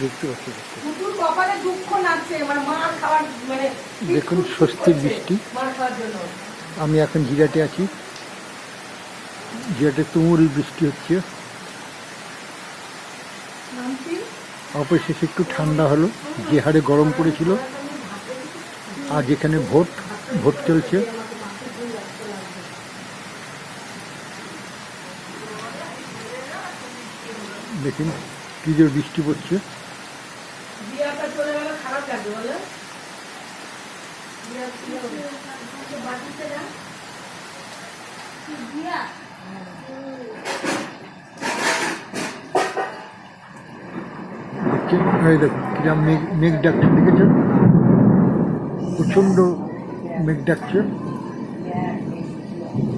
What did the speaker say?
দেখতে পাচ্ছি দেখুন স্বস্তির বৃষ্টি। আমি এখন জিরাটে আছি, জিরাটে তুমুল বৃষ্টি হচ্ছে। অবশেষে একটু ঠান্ডা হলো, যে হারে গরম পড়েছিল। আজ এখানে ভোট চলছে। দেখুন কি জোর বৃষ্টি পড়ছে। দেখুন কিরম মেঘ ডাকছে, দেখেছেন? প্রচন্ড মেঘ ডাকছে।